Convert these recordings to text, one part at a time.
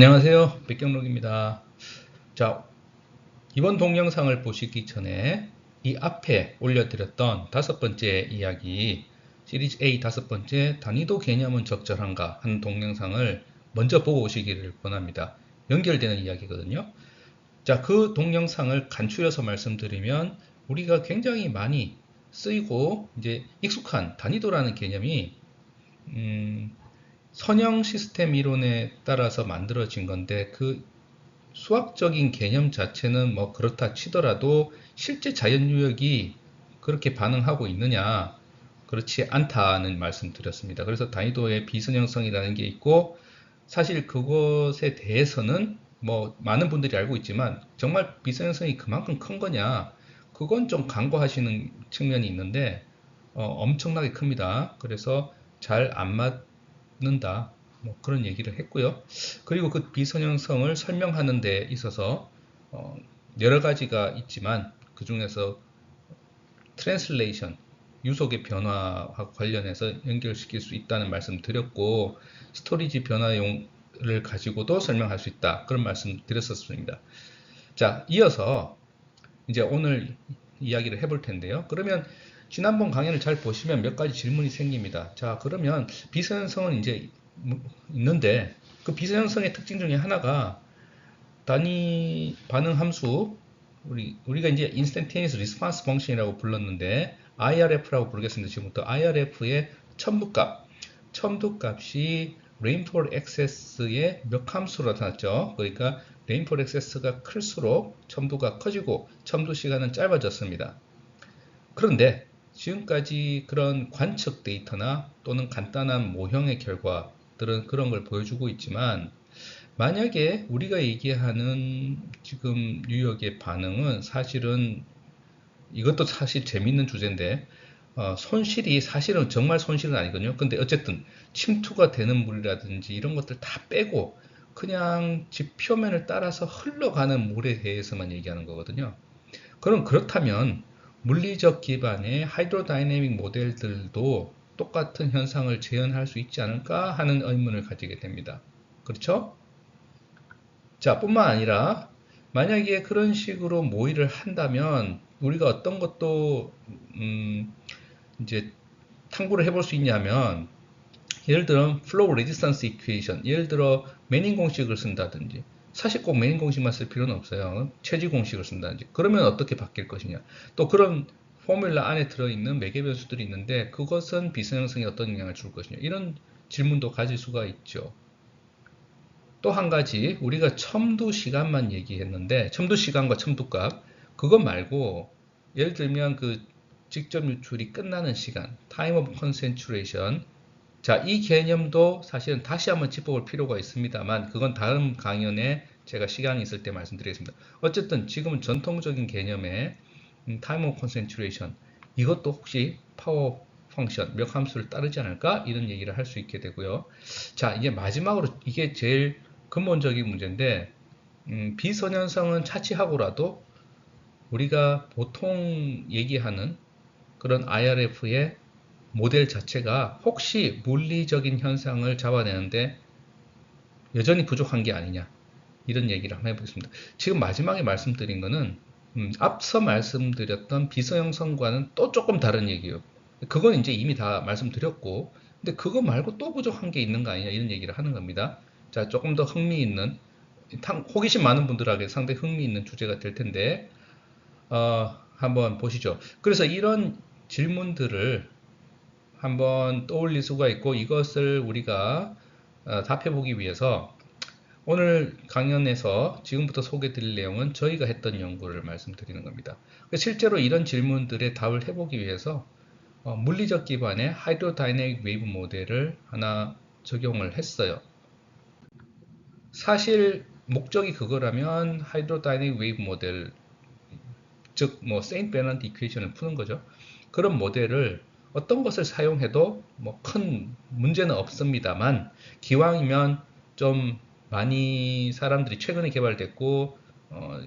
안녕하세요. 백경록입니다. 자, 이번 동영상을 보시기 전에 이 앞에 올려드렸던 다섯 번째 이야기, 시리즈 A 다섯 번째 단위도 개념은 적절한가 하는 동영상을 먼저 보고 오시기를 권합니다. 연결되는 이야기거든요. 자, 그 동영상을 간추려서 말씀드리면 우리가 굉장히 많이 쓰이고 이제 익숙한 단위도라는 개념이 선형 시스템 이론에 따라서 만들어진 건데 그 수학적인 개념 자체는 뭐 그렇다 치더라도 실제 자연유역이 그렇게 반응하고 있느냐, 그렇지 않다는 말씀 드렸습니다. 그래서 단위도의 비선형성이라는 게 있고, 사실 그것에 대해서는 뭐 많은 분들이 알고 있지만 정말 비선형성이 그만큼 큰 거냐, 그건 좀 간과하시는 측면이 있는데 엄청나게 큽니다. 그래서 잘 안 맞는다, 뭐 그런 얘기를 했고요. 그리고 그 비선형성을 설명하는 데 있어서 여러 가지가 있지만 그 중에서 트랜슬레이션, 유속의 변화와 관련해서 연결시킬 수 있다는 말씀 드렸고, 스토리지 변화용을 가지고도 설명할 수 있다, 그런 말씀 드렸었습니다. 자, 이어서 이제 오늘 이야기를 해볼 텐데요. 그러면 지난번 강연을 잘 보시면 몇 가지 질문이 생깁니다. 자, 그러면 비선형성은 이제 있는데 그 비선형성의 특징 중에 하나가 단위 반응 함수, 우리가 이제 Instantaneous Response Function이라고 불렀는데 IRF라고 부르겠습니다. 지금부터 IRF의 첨두값이 Rainfall Excess의 몇 함수로 나타났죠. 그러니까 Rainfall Excess가 클수록 첨두가 커지고 첨두 시간은 짧아졌습니다. 그런데 지금까지 그런 관측 데이터나 또는 간단한 모형의 결과들은 그런 걸 보여주고 있지만, 만약에 우리가 얘기하는 지금 유역의 반응은 사실은, 이것도 사실 재밌는 주제인데, 손실이 사실은 정말 손실은 아니거든요. 근데 어쨌든 침투가 되는 물이라든지 이런 것들 다 빼고 그냥 집 표면을 따라서 흘러가는 물에 대해서만 얘기하는 거거든요. 그럼 그렇다면 물리적 기반의 하이드로다이내믹 모델들도 똑같은 현상을 재현할 수 있지 않을까 하는 의문을 가지게 됩니다. 그렇죠? 자, 뿐만 아니라 만약에 그런 식으로 모의를 한다면 우리가 어떤 것도 이제 탐구를 해볼 수 있냐면, 예를 들어 flow resistance equation, 예를 들어 매닝 공식을 쓴다든지, 사실 꼭 매닝 공식만 쓸 필요는 없어요. 최지 공식을 쓴다든지. 그러면 어떻게 바뀔 것이냐, 또 그런 포뮬라 안에 들어있는 매개 변수들이 있는데 그것은 비선형성에 어떤 영향을 줄 것이냐, 이런 질문도 가질 수가 있죠. 또 한 가지, 우리가 첨두 시간만 얘기했는데 첨두 시간과 첨두값, 그것 말고 예를 들면 그 직접 유출이 끝나는 시간, time of concentration, 자, 이 개념도 사실은 다시 한번 짚어볼 필요가 있습니다만 그건 다음 강연에 제가 시간이 있을 때 말씀드리겠습니다. 어쨌든 지금은 전통적인 개념의 time of concentration, 이것도 혹시 파워 펑션, 몇 함수를 따르지 않을까, 이런 얘기를 할 수 있게 되고요. 자, 이제 마지막으로 이게 제일 근본적인 문제인데, 비선현성은 차치하고라도 우리가 보통 얘기하는 그런 IRF의 모델 자체가 혹시 물리적인 현상을 잡아내는데 여전히 부족한 게 아니냐, 이런 얘기를 한번 해보겠습니다. 지금 마지막에 말씀드린 거는 앞서 말씀드렸던 비선형성과는 또 조금 다른 얘기예요. 그건 이제 이미 다 말씀드렸고, 근데 그거 말고 또 부족한 게 있는 거 아니냐, 이런 얘기를 하는 겁니다. 자, 조금 더 흥미있는, 호기심 많은 분들에게 상당히 흥미있는 주제가 될 텐데 한번 보시죠. 그래서 이런 질문들을 한번 떠올릴 수가 있고, 이것을 우리가 답해보기 위해서 오늘 강연에서 지금부터 소개해 드릴 내용은 저희가 했던 연구를 말씀드리는 겁니다. 실제로 이런 질문들의 답을 해보기 위해서 물리적 기반의 하이드로다이내믹 웨이브 모델을 하나 적용을 했어요. 사실 목적이 그거라면 하이드로다이내믹 웨이브 모델, 즉 뭐 세인트 베너드 이퀘이션을 푸는 거죠. 그런 모델을 어떤 것을 사용해도 뭐 큰 문제는 없습니다만, 기왕이면 좀 많이 사람들이 최근에 개발됐고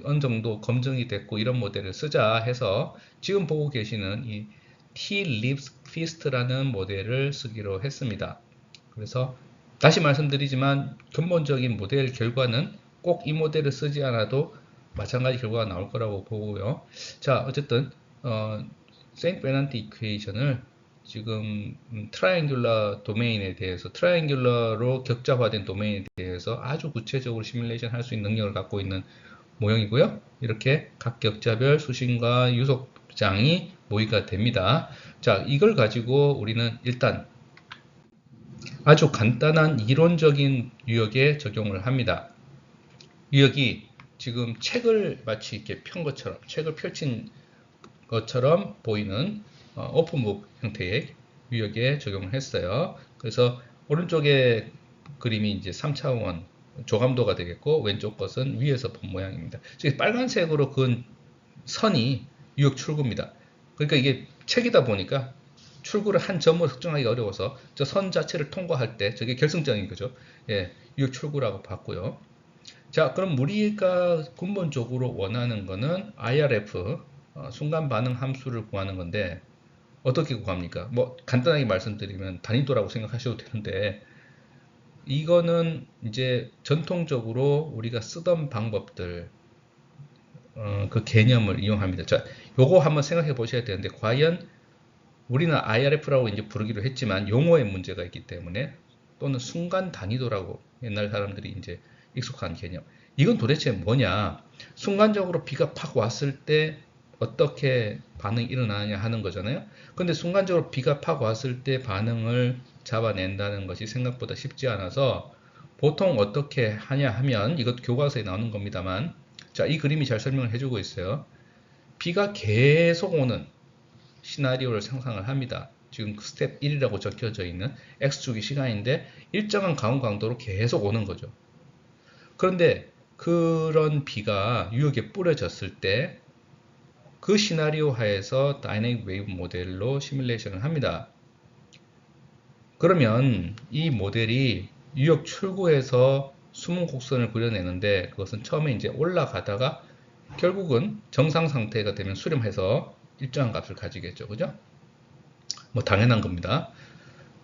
어느 정도 검증이 됐고 이런 모델을 쓰자 해서 지금 보고 계시는 이 T-Lipschist라는 모델을 쓰기로 했습니다. 그래서 다시 말씀드리지만 근본적인 모델 결과는 꼭 이 모델을 쓰지 않아도 마찬가지 결과가 나올 거라고 보고요. 자, 어쨌든 세인트 베넌트 이퀘이션을 지금 트라이앵귤러 도메인에 대해서 트라이앵귤러로 격자화된 도메인에 대해서 아주 구체적으로 시뮬레이션 할 수 있는 능력을 갖고 있는 모형이고요. 이렇게 각 격자별 수신과 유속장이 모의가 됩니다. 자, 이걸 가지고 우리는 일단 아주 간단한 이론적인 유역에 적용을 합니다. 유역이 지금 책을 마치 이렇게 편 것처럼, 책을 펼친 것처럼 보이는 오픈북 형태의 유역에 적용을 했어요. 그래서 오른쪽에 그림이 이제 3차원 조감도가 되겠고, 왼쪽 것은 위에서 본 모양입니다. 즉 빨간색으로 그은 선이 유역 출구입니다. 그러니까 이게 책이다 보니까 출구를 한 점으로 특정하기 어려워서 저 선 자체를 통과할 때 저게 결승점인 거죠. 예, 유역 출구라고 봤고요. 자, 그럼 우리가 근본적으로 원하는 거는 IRF, 순간 반응 함수를 구하는 건데, 어떻게 구합니까? 뭐, 간단하게 말씀드리면 단위도라고 생각하셔도 되는데, 이거는 이제 전통적으로 우리가 쓰던 방법들, 그 개념을 이용합니다. 자, 요거 한번 생각해 보셔야 되는데, 과연 우리는 IRF라고 이제 부르기로 했지만, 용어에 문제가 있기 때문에, 또는 순간 단위도라고 옛날 사람들이 이제 익숙한 개념. 이건 도대체 뭐냐? 순간적으로 비가 팍 왔을 때 어떻게 반응이 일어나느냐 하는 거잖아요. 근데 순간적으로 비가 팍 왔을 때 반응을 잡아낸다는 것이 생각보다 쉽지 않아서 보통 어떻게 하냐 하면, 이것 교과서에 나오는 겁니다만, 자, 이 그림이 잘 설명을 해주고 있어요. 비가 계속 오는 시나리오를 상상을 합니다. 지금 스텝 1이라고 적혀져 있는 X축이 시간인데 일정한 가온 강도로 계속 오는 거죠. 그런데 그런 비가 유역에 뿌려졌을 때 그 시나리오 하에서 다이내믹 웨이브 모델로 시뮬레이션을 합니다. 그러면 이 모델이 유역 출구에서 숨은 곡선을 그려내는데, 그것은 처음에 이제 올라가다가 결국은 정상 상태가 되면 수렴해서 일정한 값을 가지겠죠. 그죠? 뭐 당연한 겁니다.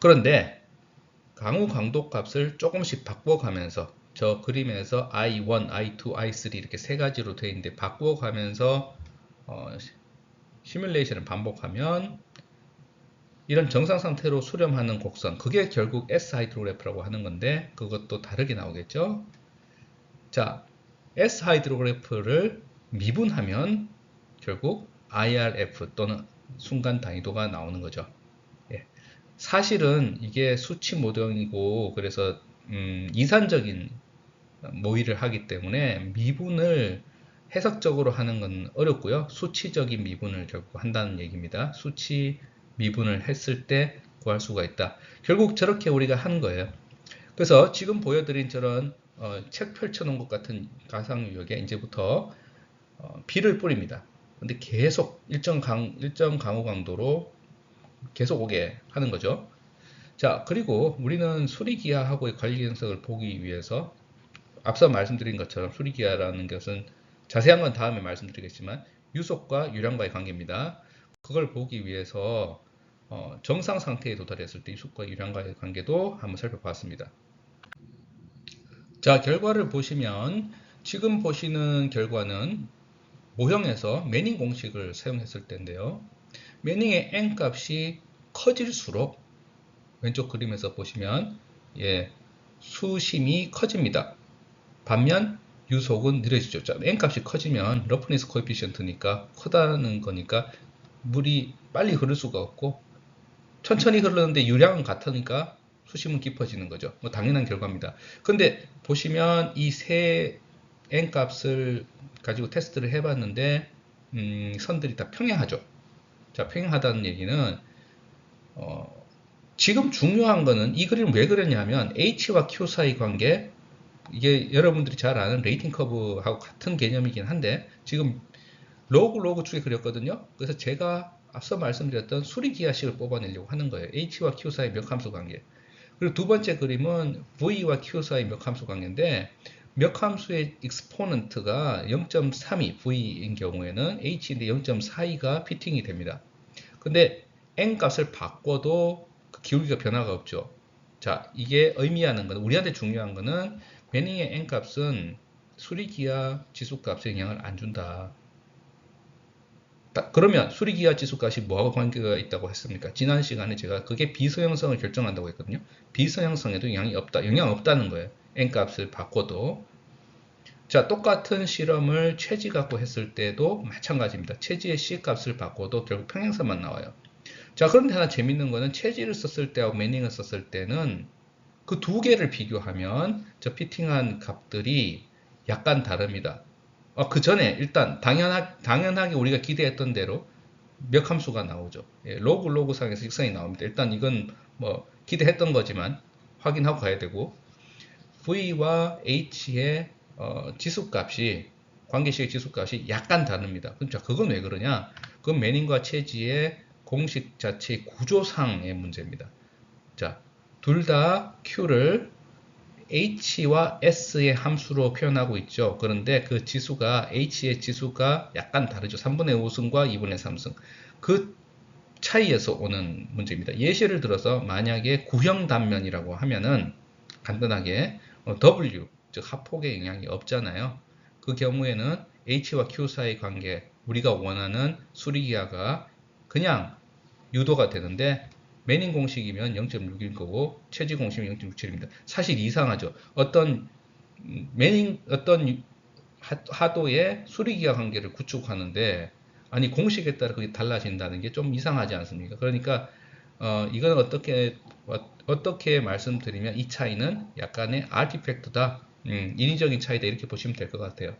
그런데 강우 강도 값을 조금씩 바꿔가면서, 저 그림에서 I1, I2, I3 이렇게 세 가지로 되어 있는데 바꿔가면서 시뮬레이션을 반복하면 이런 정상 상태로 수렴하는 곡선, 그게 결국 S 하이드로그래프라고 하는 건데, 그것도 다르게 나오겠죠. 자, S 하이드로그래프를 미분하면 결국 IRF 또는 순간 단위도가 나오는 거죠. 예. 사실은 이게 수치 모형이고, 그래서 이산적인 모의를 하기 때문에 미분을 해석적으로 하는 건 어렵고요. 수치적인 미분을 결국 한다는 얘기입니다. 수치 미분을 했을 때 구할 수가 있다. 결국 저렇게 우리가 하는 거예요. 그래서 지금 보여드린 저런 책 펼쳐놓은 것 같은 가상유역에 이제부터 비를 뿌립니다. 근데 계속 일정 강우 강도로 계속 오게 하는 거죠. 자, 그리고 우리는 수리기하하고의 관리 현상을 보기 위해서 앞서 말씀드린 것처럼 수리기하라는 것은 자세한 건 다음에 말씀드리겠지만 유속과 유량과의 관계입니다. 그걸 보기 위해서 정상 상태에 도달했을 때 유속과 유량과의 관계도 한번 살펴봤습니다. 자, 결과를 보시면 지금 보시는 결과는 모형에서 매닝 공식을 사용했을 때인데요. 매닝의 n 값이 커질수록 왼쪽 그림에서 보시면 수심이 커집니다. 반면 유속은 느려지죠. 자, n 값이 커지면 러프니스 코에피션트니까 크다는 거니까 물이 빨리 흐를 수가 없고, 천천히 흐르는데 유량은 같으니까 수심은 깊어지는 거죠. 뭐 당연한 결과입니다. 근데 보시면 이 세 n 값을 가지고 테스트를 해봤는데 선들이 다 평행하죠. 자, 평행하다는 얘기는 지금 중요한 거는, 이 그림을 왜 그렸냐면 H와 Q 사이 관계, 이게 여러분들이 잘 아는 레이팅 커브하고 같은 개념이긴 한데 지금 로그 축에 그렸거든요. 그래서 제가 앞서 말씀드렸던 수리기하식을 뽑아내려고 하는 거예요. H와 Q 사이 몇 함수 관계. 그리고 두 번째 그림은 V와 Q 사이 몇 함수 관계인데, 몇 함수의 익스포넌트가 0.32 V인 경우에는 H인데 0.42가 피팅이 됩니다. 근데 n 값을 바꿔도 그 기울기가 변화가 없죠. 자, 이게 의미하는 건, 우리한테 중요한 거는 매닝의 n값은 수리기하 지수값에 영향을 안 준다. 그러면 수리기하 지수값이 뭐하고 관계가 있다고 했습니까? 지난 시간에 제가 그게 비서형성을 결정한다고 했거든요. 비서형성에도 영향이 없다. 영향 없다는 거예요. n값을 바꿔도. 자, 똑같은 실험을 최지 갖고 했을 때도 마찬가지입니다. 최지의 C값을 바꿔도 결국 평행선만 나와요. 자, 그런데 하나 재밌는 거는 최지를 썼을 때하고 매닝을 썼을 때는 그 두 개를 비교하면 저 피팅한 값들이 약간 다릅니다. 그 전에 일단 당연하게 우리가 기대했던 대로 몇 함수가 나오죠. 예, 로그 상에서 직선이 나옵니다. 일단 이건 뭐 기대했던 거지만 확인하고 가야 되고, V와 H의 지수값이, 관계식의 지수값이 약간 다릅니다. 그렇죠. 그건 왜 그러냐? 그건 매닝과 최지의 공식 자체의 구조상의 문제입니다. 자, 둘 다 Q를 H와 S의 함수로 표현하고 있죠. 그런데 그 지수가, H의 지수가 약간 다르죠. 3분의 5승과 2분의 3승. 그 차이에서 오는 문제입니다. 예시를 들어서 만약에 구형 단면이라고 하면은 간단하게 W, 즉 합폭에 영향이 없잖아요. 그 경우에는 H와 Q 사이 관계, 우리가 원하는 수리기하가 그냥 유도가 되는데, 매닝 공식이면 0.6일 거고 최지 공식이면 0.67입니다. 사실 이상하죠. 어떤 하도의 수리기하 관계를 구축하는데, 아니 공식에 따라 그게 달라진다는 게 좀 이상하지 않습니까? 그러니까 이건 어떻게 말씀드리면 이 차이는 약간의 아티팩트다, 인위적인 차이다, 이렇게 보시면 될 것 같아요.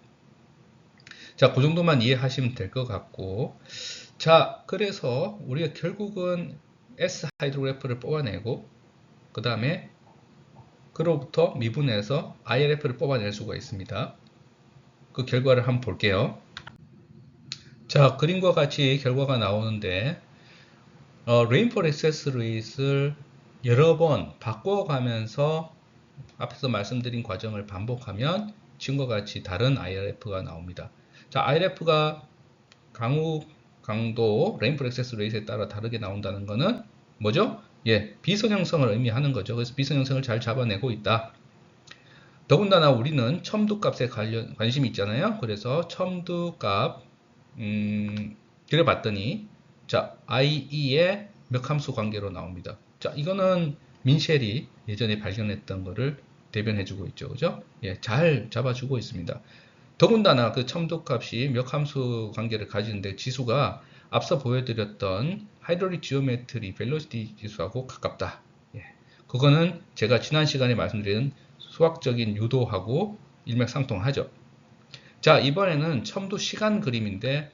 자, 그 정도만 이해하시면 될 것 같고, 자, 그래서 우리가 결국은 S 하이드로그래프를 뽑아내고, 그 다음에 그로부터 미분해서 IRF를 뽑아낼 수가 있습니다. 그 결과를 한번 볼게요. 자, 그림과 같이 결과가 나오는데, 레인폴 액세스 레이스를 여러 번 바꿔가면서 앞에서 말씀드린 과정을 반복하면 지금과 같이 다른 IRF가 나옵니다. 자, IRF가 강도, 레인폴 액세스 레이스에 따라 다르게 나온다는 것은 뭐죠? 예, 비선형성을 의미하는 거죠. 그래서 비선형성을 잘 잡아내고 있다. 더군다나 우리는 첨두값에 관심이 있잖아요. 그래서 첨두값 그려봤더니, 자, IE의 몇 함수 관계로 나옵니다. 자, 이거는 민셸이 예전에 발견했던 거를 대변해주고 있죠. 그죠? 예, 잘 잡아주고 있습니다. 더군다나 그 첨두값이 몇 함수 관계를 가지는데 지수가 앞서 보여드렸던 하이드롤릭 지오메트리 벨로시티 지수하고 가깝다. 예, 그거는 제가 지난 시간에 말씀드린 수학적인 유도하고 일맥상통하죠. 자, 이번에는 첨두 시간 그림인데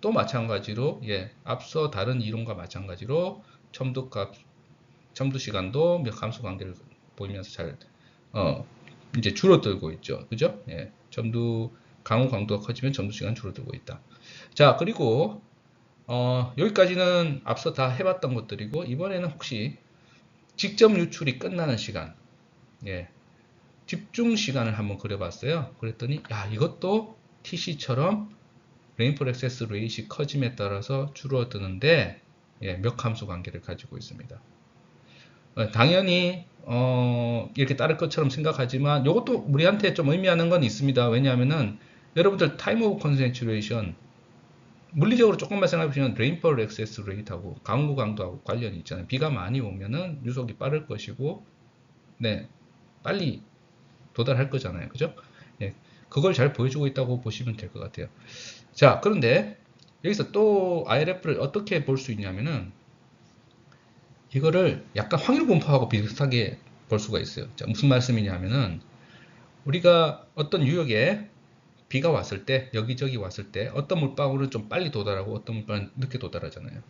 또 마찬가지로, 예, 앞서 다른 이론과 마찬가지로 첨두 시간도 몇 함수 관계를 보이면서 잘 이제 줄어들고 있죠. 그죠? 예, 강우 강도가 커지면 첨두 시간 줄어들고 있다. 자, 그리고 여기까지는 앞서 다 해봤던 것들이고, 이번에는 혹시 직접 유출이 끝나는 시간, 예, 집중 시간을 한번 그려봤어요. 그랬더니 야, 이것도 TC처럼 레인폴 액세스 레이시 커짐에 따라서 줄어드는데, 예, 몇 함수 관계를 가지고 있습니다. 당연히 이렇게 따를 것처럼 생각하지만 이것도 우리한테 좀 의미하는 건 있습니다. 왜냐하면은 여러분들 타임 오브 컨센츄레이션 물리적으로 조금만 생각해 보시면 레인폴 액세스 레이트하고 강우 강도하고 관련이 있잖아요. 비가 많이 오면은 유속이 빠를 것이고, 네, 빨리 도달할 거잖아요. 그죠? 예, 그걸 잘 보여주고 있다고 보시면 될 것 같아요. 자, 그런데 여기서 또 IRF를 어떻게 볼 수 있냐면은 이거를 약간 확률 분포하고 비슷하게 볼 수가 있어요. 자, 무슨 말씀이냐면은 우리가 어떤 유역에 비가 왔을 때, 여기저기 왔을 때 어떤 물방울은 좀 빨리 도달하고 어떤 물방울은 늦게 도달하잖아요.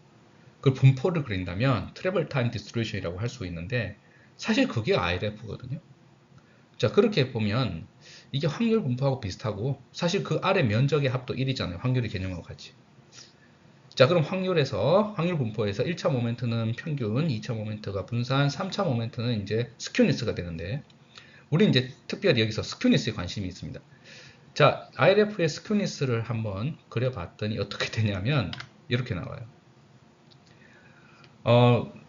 그 분포를 그린다면 트래블 타임 디스트리뷰션이라고 할 수 있는데, 사실 그게 IRF거든요. 자, 그렇게 보면 이게 확률 분포하고 비슷하고, 사실 그 아래 면적의 합도 1이잖아요. 확률의 개념하고 같이. 자, 그럼 확률 분포에서 1차 모멘트는 평균, 2차 모멘트가 분산, 3차 모멘트는 이제 스큐니스가 되는데, 우리 이제 특별히 여기서 스큐니스에 관심이 있습니다. 자, IRF의 스큐니스를 한번 그려봤더니 어떻게 되냐면 이렇게 나와요.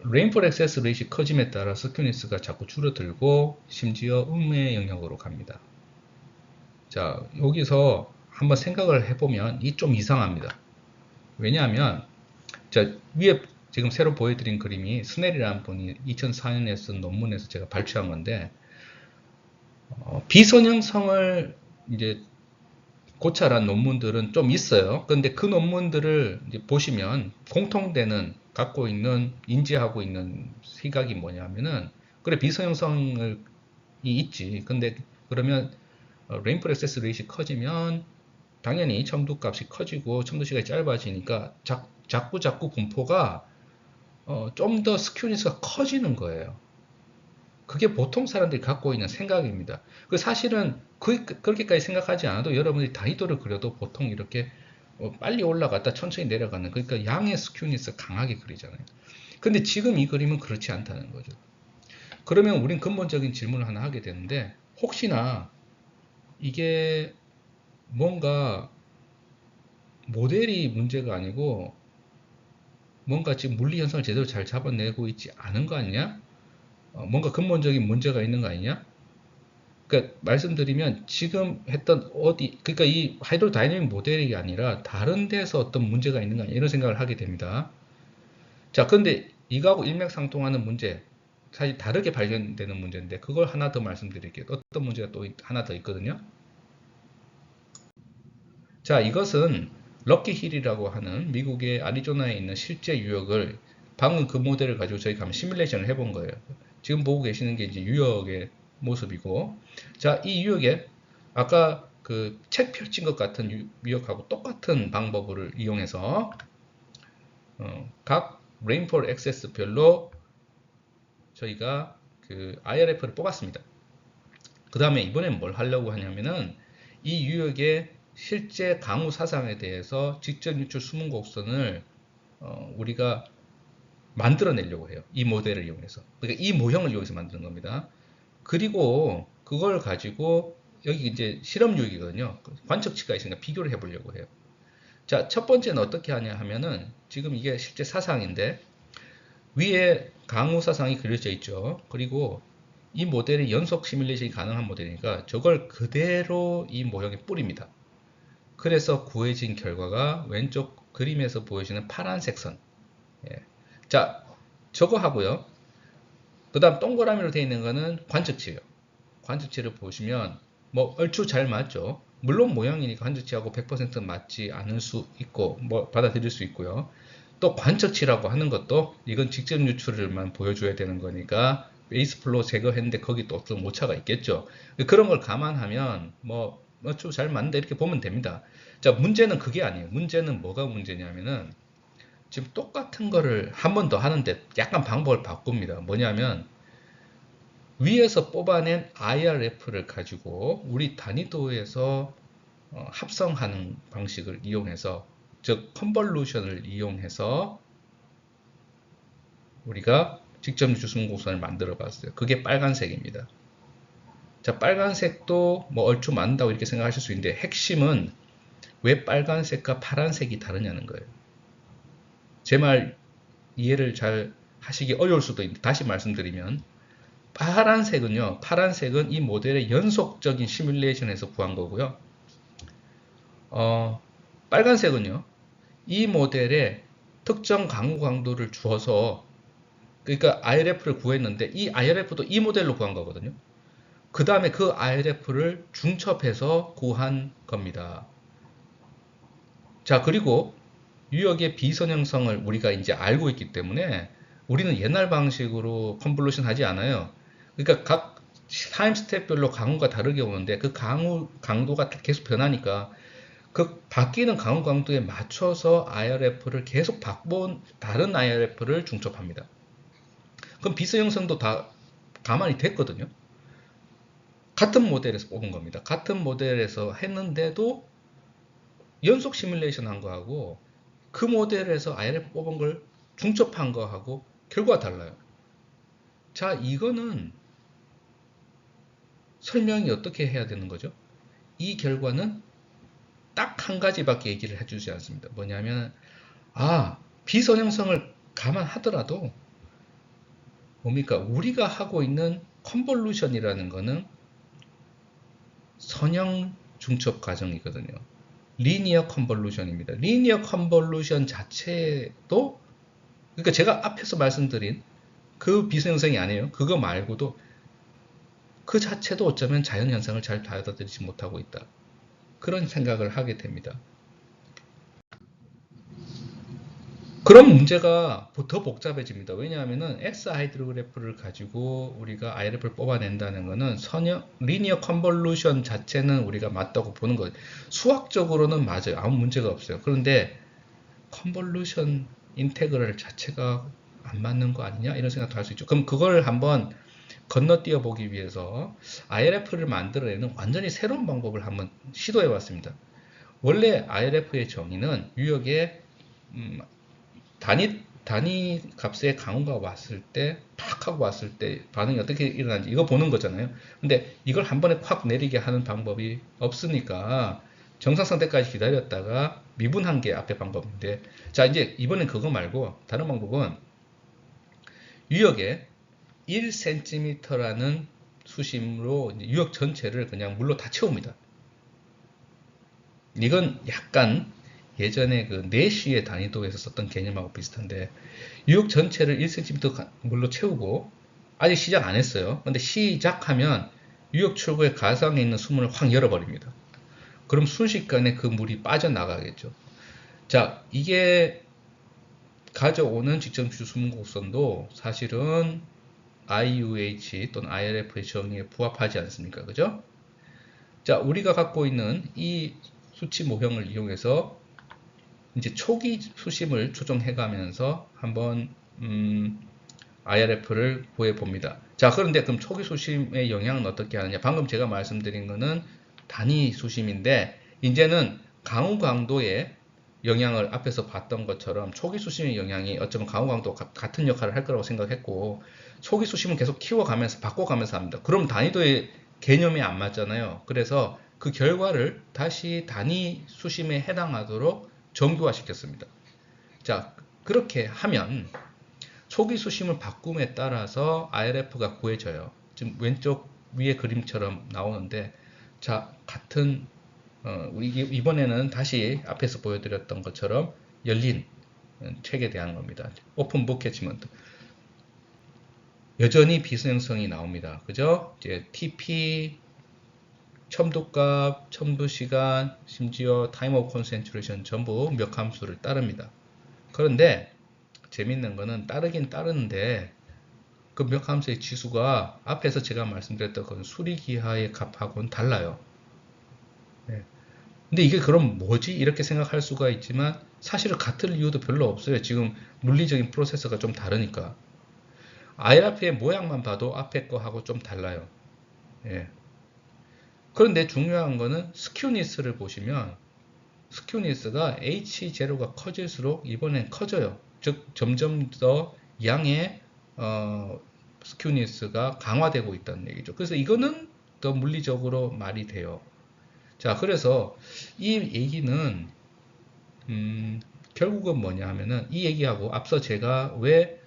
레인포 액세스 레이시 커짐에 따라 스큐니스가 자꾸 줄어들고 심지어 음의 영역으로 갑니다. 자, 여기서 한번 생각을 해보면 이 좀 이상합니다. 왜냐하면 자, 위에 지금 새로 보여드린 그림이 스넬이라는 분이 2004년에 쓴 논문에서 제가 발췌한 건데 비선형성을 이제 고찰한 논문들은 좀 있어요. 그런데 그 논문들을 이제 보시면 공통되는 갖고 있는 인지하고 있는 시각이 뭐냐면은 그래 비선형성이 있지. 근데 그러면 레인포 액세스 레이시 커지면 당연히 첨두 값이 커지고 첨두 시간이 짧아지니까 자꾸 분포가 좀 더 스큐니스가 커지는 거예요. 그게 보통 사람들이 갖고 있는 생각입니다. 그 사실은 그렇게까지 생각하지 않아도 여러분들이 다이도를 그려도 보통 이렇게 빨리 올라갔다 천천히 내려가는 그러니까 양의 스큐니스 강하게 그리잖아요. 근데 지금 이 그림은 그렇지 않다는 거죠. 그러면 우린 근본적인 질문을 하나 하게 되는데 혹시나 이게 뭔가 모델이 문제가 아니고 뭔가 지금 물리 현상을 제대로 잘 잡아내고 있지 않은 거 아니냐? 뭔가 근본적인 문제가 있는 거 아니냐? 그러니까 말씀드리면 지금 했던 그러니까 이 하이드로다이내믹 모델이 아니라 다른 데서 어떤 문제가 있는 거 아니냐 이런 생각을 하게 됩니다. 자, 근데 이거하고 일맥상통하는 문제, 사실 다르게 발견되는 문제인데 그걸 하나 더 말씀드릴게요. 어떤 문제가 또 하나 더 있거든요. 자, 이것은 럭키 힐이라고 하는 미국의 애리조나에 있는 실제 유역을 방금 그 모델을 가지고 저희가 한번 시뮬레이션을 해본 거예요. 지금 보고 계시는 게 이제 유역의 모습이고, 자, 이 유역에 아까 그 책 펼친 것 같은 유역하고 똑같은 방법을 이용해서 각 레인폴 액세스별로 저희가 그 IRF를 뽑았습니다. 그 다음에 이번엔 뭘 하려고 하냐면은 이 유역의 실제 강우 사상에 대해서 직접 유출 수문 곡선을 우리가 만들어내려고 해요. 이 모델을 이용해서. 그러니까 이 모형을 이용해서 만드는 겁니다. 그리고 그걸 가지고 여기 이제 실험 유역이거든요. 관측치가 있으니까 비교를 해보려고 해요. 자, 첫 번째는 어떻게 하냐 하면은 지금 이게 실제 사상인데 위에 강우 사상이 그려져 있죠. 그리고 이 모델이 연속 시뮬레이션이 가능한 모델이니까 저걸 그대로 이 모형에 뿌립니다. 그래서 구해진 결과가 왼쪽 그림에서 보여지는 파란색 선. 예. 자, 저거 하고요. 그 다음 동그라미로 되어 있는 거는 관측치예요. 관측치를 보시면 뭐 얼추 잘 맞죠. 물론 모형이니까 관측치하고 100% 맞지 않을 수 있고 뭐 받아들일 수 있고요. 또 관측치라고 하는 것도 이건 직접 유출을만 보여줘야 되는 거니까 베이스 플로우 제거했는데 거기 또 어떤 오차가 있겠죠. 그런 걸 감안하면 뭐 얼추 잘 맞는다 이렇게 보면 됩니다. 자, 문제는 그게 아니에요. 문제는 뭐가 문제냐면은 지금 똑같은 거를 한 번 더 하는데 약간 방법을 바꿉니다. 뭐냐면 위에서 뽑아낸 IRF를 가지고 우리 단위도에서 합성하는 방식을 이용해서 즉 컨볼루션을 이용해서 우리가 직접 유수분 곡선을 만들어 봤어요. 그게 빨간색입니다. 자, 빨간색도 뭐 얼추 맞는다고 이렇게 생각하실 수 있는데 핵심은 왜 빨간색과 파란색이 다르냐는 거예요. 제 말 이해를 잘 하시기 어려울 수도 있는데 다시 말씀드리면 파란색은 이 모델의 연속적인 시뮬레이션에서 구한 거고요. 빨간색은요, 이 모델에 특정 강우 강도를 주어서, 그러니까 IRF를 구했는데, 이 IRF도 이 모델로 구한 거거든요. 그 다음에 그 IRF를 중첩해서 구한 겁니다. 자, 그리고 유역의 비선형성을 우리가 이제 알고 있기 때문에 우리는 옛날 방식으로 컨볼루션 하지 않아요. 그러니까 각 타임 스텝별로 강우가 다르게 오는데 그 강우 강도가 계속 변하니까 그 바뀌는 강우 강도에 맞춰서 IRF를 계속 바꾼 다른 IRF를 중첩합니다. 그럼 비스 형성도 다 가만히 됐거든요. 같은 모델에서 뽑은 겁니다. 같은 모델에서 했는데도 연속 시뮬레이션 한 거하고 그 모델에서 IRF 뽑은 걸 중첩한 거하고 결과가 달라요. 자, 이거는 설명이 어떻게 해야 되는 거죠? 이 결과는 딱 한 가지밖에 얘기를 해주지 않습니다. 뭐냐면 비선형성을 감안하더라도 뭡니까? 우리가 하고 있는 컨볼루션이라는 거는 선형 중첩 과정이거든요. 리니어 컨볼루션입니다. 리니어 컨볼루션 자체도, 그러니까 제가 앞에서 말씀드린 그 비생성이 아니에요. 그거 말고도 그 자체도 어쩌면 자연현상을 잘 받아들이지 못하고 있다. 그런 생각을 하게 됩니다. 그런 문제가 더 복잡해집니다. 왜냐하면은 X 하이드로그래프를 가지고 우리가 IRF를 뽑아낸다는 것은 리니어 컨볼루션 자체는 우리가 맞다고 보는 거예요. 수학적으로는 맞아요. 아무 문제가 없어요. 그런데 컨볼루션 인테그럴 자체가 안 맞는 거 아니냐? 이런 생각도 할 수 있죠. 그럼 그걸 한번 건너뛰어 보기 위해서 IRF를 만들어내는 완전히 새로운 방법을 한번 시도해 봤습니다. 원래 IRF의 정의는 유역의 단위 값의 강우가 왔을 때, 팍 하고 왔을 때 반응이 어떻게 일어나는지 이거 보는 거잖아요. 근데 이걸 한 번에 확 내리게 하는 방법이 없으니까 정상상 때까지 기다렸다가 미분한 게 앞에 방법인데, 자, 이제 이번엔 그거 말고 다른 방법은 유역에 1cm라는 수심으로 유역 전체를 그냥 물로 다 채웁니다. 이건 약간 예전에 그 내쉬의 단위도에서 썼던 개념하고 비슷한데, 유역 전체를 1cm 물로 채우고 아직 시작 안 했어요. 근데 시작하면 유역 출구의 가상에 있는 수문을 확 열어버립니다. 그럼 순식간에 그 물이 빠져나가겠죠. 자, 이게 가져오는 직전주 수문 곡선도 사실은 IUH 또는 IRF의 정의에 부합하지 않습니까? 그죠? 자, 우리가 갖고 있는 이 수치 모형을 이용해서 이제 초기 수심을 조정해 가면서 한번 IRF를 구해 봅니다. 자, 그런데 그럼 초기 수심의 영향은 어떻게 하느냐? 방금 제가 말씀드린 거는 단위 수심인데, 이제는 강우 강도의 영향을 앞에서 봤던 것처럼 초기 수심의 영향이 어쩌면 강우 강도가 같은 역할을 할 거라고 생각했고, 초기 수심은 계속 키워가면서 바꿔가면서 합니다. 그럼 단위도의 개념이 안 맞잖아요. 그래서 그 결과를 다시 단위 수심에 해당하도록 정교화 시켰습니다. 자, 그렇게 하면 초기 수심을 바꿈에 따라서 IRF가 구해져요. 지금 왼쪽 위에 그림처럼 나오는데, 자, 같은 이번에는 다시 앞에서 보여드렸던 것처럼 열린 책에 대한 겁니다. 오픈 북 캐치먼트. 여전히 비수행성이 나옵니다. 그죠? 이제 TP, 첨도값, 첨도시간, 심지어 타임 오브 컨센트레이션 전부 몇 함수를 따릅니다. 그런데 재밌는 거는 따르긴 따르는데 그 몇 함수의 지수가 앞에서 제가 말씀드렸던 그 수리기하의 값하고는 달라요. 네. 근데 이게 그럼 뭐지? 이렇게 생각할 수가 있지만 사실은 같을 이유도 별로 없어요. 지금 물리적인 프로세서가 좀 다르니까. IRF의 모양만 봐도 앞에 거하고 좀 달라요. 예. 그런데 중요한 거는 스큐니스를 보시면 스큐니스가 H0가 커질수록 이번엔 커져요. 즉 점점 더 양의 스큐니스가 강화되고 있다는 얘기죠. 그래서 이거는 더 물리적으로 말이 돼요. 자, 그래서 이 얘기는 결국은 뭐냐 하면은 이 얘기하고 앞서 제가 왜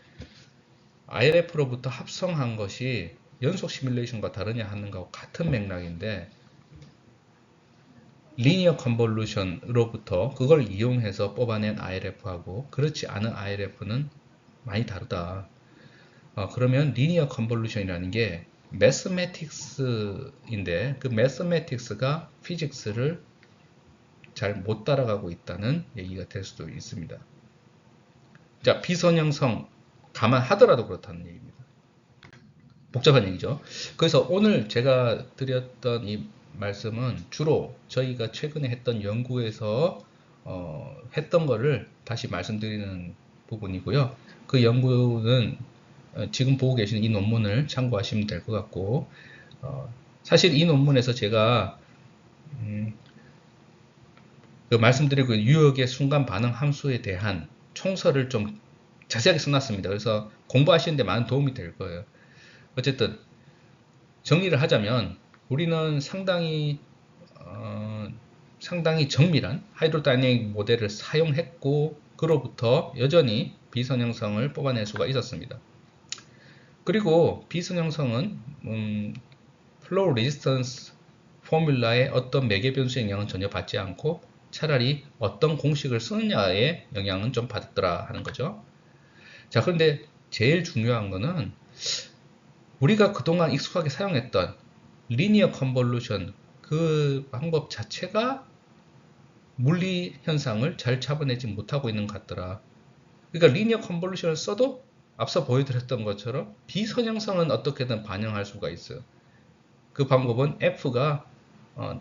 IRF로부터 합성한 것이 연속 시뮬레이션과 다르냐 하는 것과 같은 맥락인데, 리니어 컨볼루션으로부터 그걸 이용해서 뽑아낸 IRF하고 그렇지 않은 IRF는 많이 다르다. 그러면 리니어 컨볼루션이라는 게 매스매틱스인데 그 매스매틱스가 피직스를 잘 못 따라가고 있다는 얘기가 될 수도 있습니다. 자, 비선형성 감안하더라도 그렇다는 얘기입니다. 복잡한 얘기죠. 그래서 오늘 제가 드렸던 이 말씀은 주로 저희가 최근에 했던 연구에서 했던 거를 다시 말씀드리는 부분이고요. 그 연구는 지금 보고 계시는 이 논문을 참고하시면 될 것 같고, 사실 이 논문에서 제가 그 말씀드리고 유역의 순간 반응 함수에 대한 총서를 좀 자세하게 써놨습니다. 그래서 공부하시는데 많은 도움이 될 거예요. 어쨌든 정리를 하자면 우리는 상당히 정밀한 하이드로다이내믹 모델을 사용했고, 그로부터 여전히 비선형성을 뽑아낼 수가 있었습니다. 그리고 비선형성은 flow resistance 포뮬라의 어떤 매개 변수의 영향은 전혀 받지 않고 차라리 어떤 공식을 쓰느냐의 영향은 좀 받았더라 하는 거죠. 자, 그런데 제일 중요한 거는 우리가 그동안 익숙하게 사용했던 리니어 컨볼루션 그 방법 자체가 물리 현상을 잘 잡아내지 못하고 있는 것 같더라. 그러니까 리니어 컨볼루션을 써도 앞서 보여드렸던 것처럼 비선형성은 어떻게든 반영할 수가 있어요. 그 방법은 f가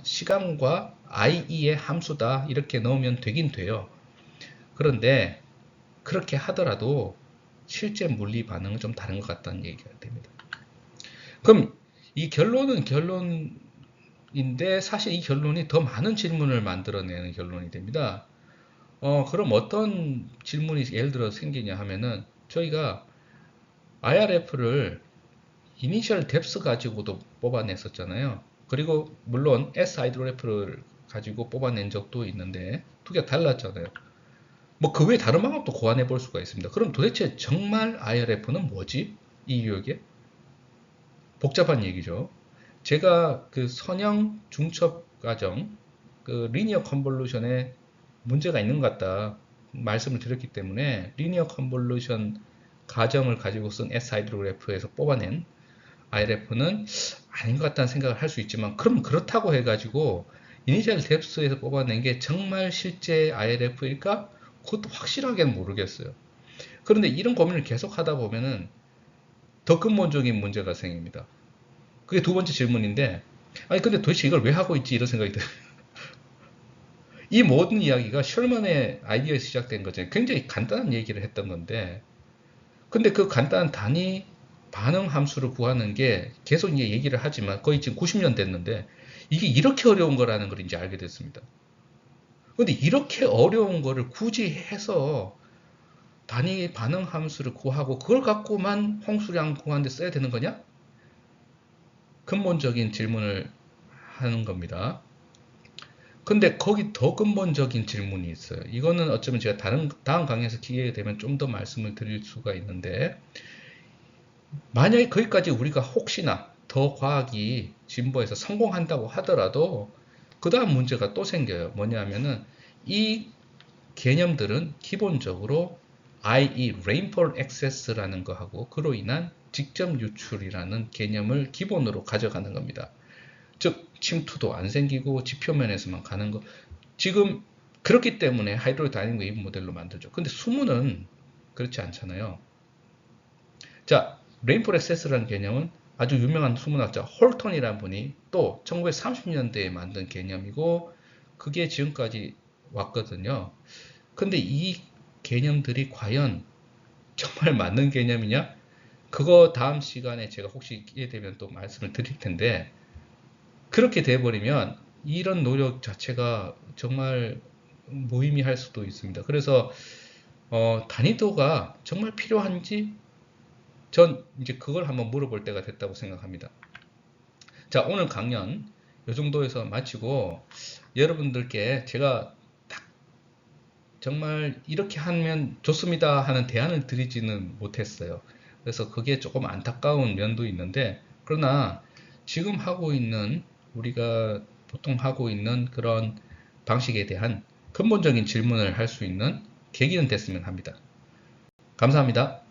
시간과 IE의 함수다 이렇게 넣으면 되긴 돼요. 그런데 그렇게 하더라도 실제 물리 반응은 좀 다른 것 같다는 얘기가 됩니다. 그럼 이 결론은 결론인데 사실 이 결론이 더 많은 질문을 만들어내는 결론이 됩니다. 그럼 어떤 질문이 예를 들어 생기냐 하면은 저희가 IRF를 이니셜 뎁스 가지고도 뽑아냈었잖아요. 그리고 물론 S 하이드로그래프를 가지고 뽑아낸 적도 있는데 두 개가 달랐잖아요. 뭐 그 외에 다른 방법도 고안해 볼 수가 있습니다. 그럼 도대체 정말 IRF는 뭐지? 이 유역에? 복잡한 얘기죠. 제가 그 선형 중첩 과정, 그 리니어 컨볼루션에 문제가 있는 것 같다 말씀을 드렸기 때문에 리니어 컨볼루션 과정을 가지고 쓴 S 하이드로그래프에서 뽑아낸 IRF는 아닌 것 같다는 생각을 할 수 있지만 그럼 그렇다고 해가지고 이니셜 뎁스에서 뽑아낸 게 정말 실제 IRF일까? 그것도 확실하게는 모르겠어요. 그런데 이런 고민을 계속 하다 보면은 더 근본적인 문제가 생깁니다. 그게 두 번째 질문인데 아니 근데 도대체 이걸 왜 하고 있지 이런 생각이 들어요. 이 모든 이야기가 셜먼의 아이디어에서 시작된 거죠. 굉장히 간단한 얘기를 했던 건데 근데 그 간단한 단위 반응 함수를 구하는 게 계속 이제 얘기를 하지만 거의 지금 90년 됐는데 이게 이렇게 어려운 거라는 걸 이제 알게 됐습니다. 근데 이렇게 어려운 거를 굳이 해서 단위 반응 함수를 구하고 그걸 갖고만 홍수량 구하는데 써야 되는 거냐? 근본적인 질문을 하는 겁니다. 근데 거기 더 근본적인 질문이 있어요. 이거는 어쩌면 제가 다음 강의에서 기회가 되면 좀 더 말씀을 드릴 수가 있는데 만약에 거기까지 우리가 혹시나 더 과학이 진보해서 성공한다고 하더라도 그 다음 문제가 또 생겨요. 뭐냐면은 이 개념들은 기본적으로 i.e. rainfall excess라는 거하고 그로 인한 직접 유출이라는 개념을 기본으로 가져가는 겁니다. 즉 침투도 안 생기고 지표면에서만 가는 거. 지금 그렇기 때문에 하이드로다이내믹 웨이브 모델로 만들죠. 근데 수문은 그렇지 않잖아요. 자, 레인폴 액세스라는 개념은 아주 유명한 수문학자 홀턴이라는 분이 또 1930년대에 만든 개념이고 그게 지금까지 왔거든요. 근데 이 개념들이 과연 정말 맞는 개념이냐? 그거 다음 시간에 제가 혹시 기회 되면 또 말씀을 드릴 텐데 그렇게 돼버리면 이런 노력 자체가 정말 무의미할 수도 있습니다. 그래서 단위도가 정말 필요한지 전 이제 그걸 한번 물어볼 때가 됐다고 생각합니다. 자, 오늘 강연 이 정도에서 마치고 여러분들께 제가 딱 정말 이렇게 하면 좋습니다 하는 대안을 드리지는 못했어요. 그래서 그게 조금 안타까운 면도 있는데 그러나 지금 하고 있는 우리가 보통 하고 있는 그런 방식에 대한 근본적인 질문을 할 수 있는 계기는 됐으면 합니다. 감사합니다.